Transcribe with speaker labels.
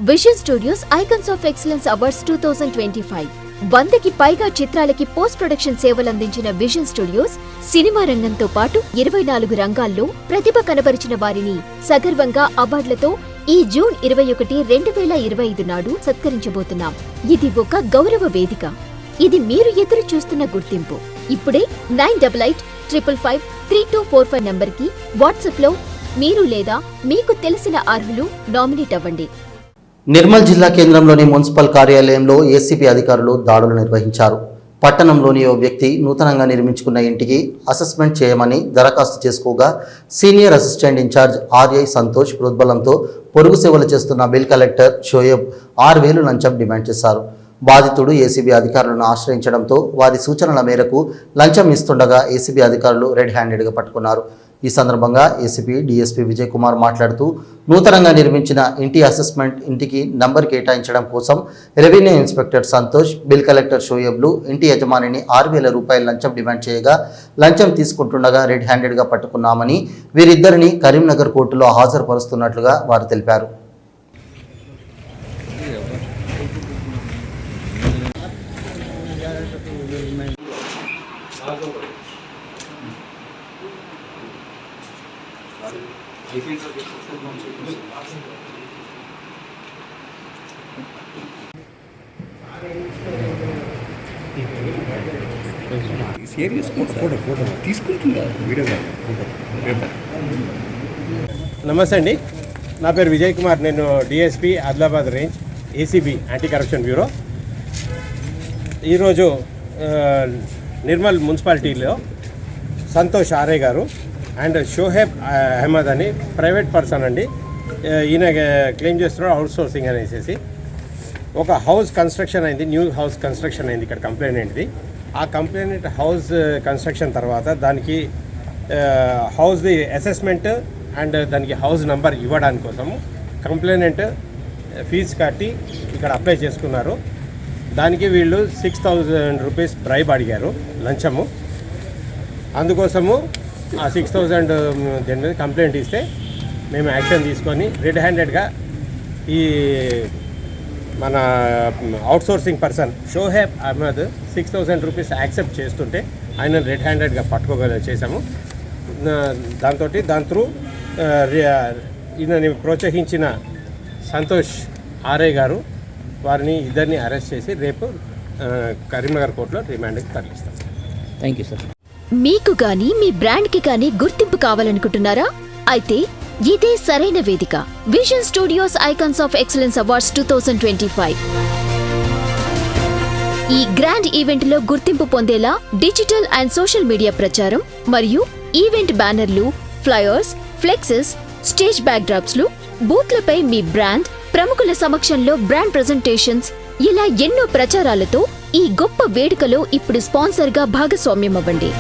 Speaker 1: Vision studios icons of excellence awards 2025 100కి పైగా చిత్రాలకి పోస్ట్ ప్రొడక్షన్ సేవలందించిన విజన్ స్టూడియోస్ సినిమా రంగంతో పాటు 24 రంగాల్లో ప్రతిభ కనబరిచిన వారిని సగర్వంగా అవార్డులతో ఈ జూన్ 21, 2025 నాడు సత్కరించబోతున్నాం. ఇది ఒక గౌరవ వేదిక. ఇది మీరు ఎదురు చూస్తున్న గుర్తింపు. ఇప్పుడే 9855553245 నంబర్కి వాట్సాప్లో మీరు లేదా మీకు తెలిసిన అర్హులు నామినేట్ అవ్వండి.
Speaker 2: నిర్మల్ జిల్లా కేంద్రంలోని మున్సిపల్ కార్యాలయంలో ఏసీబీ అధికారులు దాడులు నిర్వహించారు. పట్టణంలోని ఓ వ్యక్తి నూతనంగా నిర్మించుకున్న ఇంటికి అసెస్మెంట్ చేయమని దరఖాస్తు చేసుకోగా senior assistant incharge RI Santosh ప్రోద్బలంతో పొరుగు సేవలు చేస్తున్న బిల్ కలెక్టర్ షోయబ్ 6,000 లంచం డిమాండ్ చేశారు. బాధితుడు ఏసీబీ అధికారులను ఆశ్రయించడంతో వారి సూచనల మేరకు లంచం ఇస్తుండగా ఏసీబీ అధికారులు రెడ్ హ్యాండెడ్గా పట్టుకున్నారు. ఈ సందర్భంగా ఏసీపీ డీఎస్పీ విజయ్ కుమార్ మాట్లాడుతూ నూతనంగా నిర్మించిన ఇంటి అసెస్మెంట్ ఇంటికి నంబర్ కేటాయించడం కోసం revenue inspector Santosh, bill collector షోయబ్లు ఇంటి యజమానిని 6,000 రూపాయల లంచం డిమాండ్ చేయగా లంచం తీసుకుంటుండగా రెడ్ హ్యాండెడ్గా పట్టుకున్నామని వీరిద్దరిని కరీంనగర్ కోర్టులో హాజరుపరుస్తున్నట్లుగా వారు తెలిపారు.
Speaker 3: నమస్తే అండి, నా పేరు విజయ్ కుమార్. నేను DSP Adilabad range ACB anti corruption bureau. ఈరోజు నిర్మల్ మున్సిపాలిటీలో సంతోష్ ఆర్ఏ గారు అండ్ షోహెబ్ అహ్మద్ అని ప్రైవేట్ పర్సన్ అండి. ఈయన క్లెయిమ్ చేస్తున్నాడు అవుట్ సోర్సింగ్ అనేసి. ఒక హౌస్ కన్స్ట్రక్షన్ అయింది, న్యూ హౌస్ కన్స్ట్రక్షన్ అయింది ఇక్కడ కంప్లైంట్. ఆ కంప్లైంట్ హౌస్ కన్స్ట్రక్షన్ తర్వాత దానికి హౌస్ది అసెస్మెంట్ అండ్ దానికి హౌస్ నంబర్ ఇవ్వడానికి కోసము కంప్లైనెంట్ ఫీజు కట్టి ఇక్కడ అప్లై చేసుకున్నారు. దానికి వీళ్ళు 6,000 రూపీస్ బ్రైబ్ అడిగారు, లంచము. అందుకోసము ఆ 6,000 దీని మీద కంప్లైంట్ ఇస్తే మేము యాక్షన్ తీసుకొని రెడ్ హ్యాండెడ్గా ఈ మన outsourcing person Shoheb Ahmed 6,000 rupees accept చేస్తుంటే ఆయన రెడ్ హ్యాండెడ్గా చేశాము. దాని త్రూ ఈయనని ప్రోత్సహించిన సంతోష్ ఆర్ఐ గారు వారిని ఇద్దరిని అరెస్ట్ చేసి రేపు కరీంనగర్ కోర్టులో రిమాండ్కి తరలిస్తాం.
Speaker 2: Thank you sir.
Speaker 1: మీకు గాని మీ బ్రాండ్కి గాని గుర్తింపు కావాలనుకుంటున్నారా? అయితే ఇదే సరైన వేదిక. Vision studios icons of excellence awards 2025 ఈ గ్రాండ్ ఈవెంట్ లో గుర్తింపు పొందేలా డిజిటల్ అండ్ సోషల్ మీడియా ప్రచారం మరియు ఈవెంట్ బ్యానర్లు, ఫ్లయర్స్, ఫ్లెక్సెస్, స్టేజ్ బ్యాక్డ్రాప్స్ లు, బూత్లపై మీ బ్రాండ్, ప్రముఖుల సమక్షంలో బ్రాండ్ ప్రెజెంటేషన్స్, ఇలా ఎన్నో ప్రచారాలతో ఈ గొప్ప వేడుకలో ఇప్పుడు స్పాన్సర్గా భాగస్వామ్యం అవ్వండి.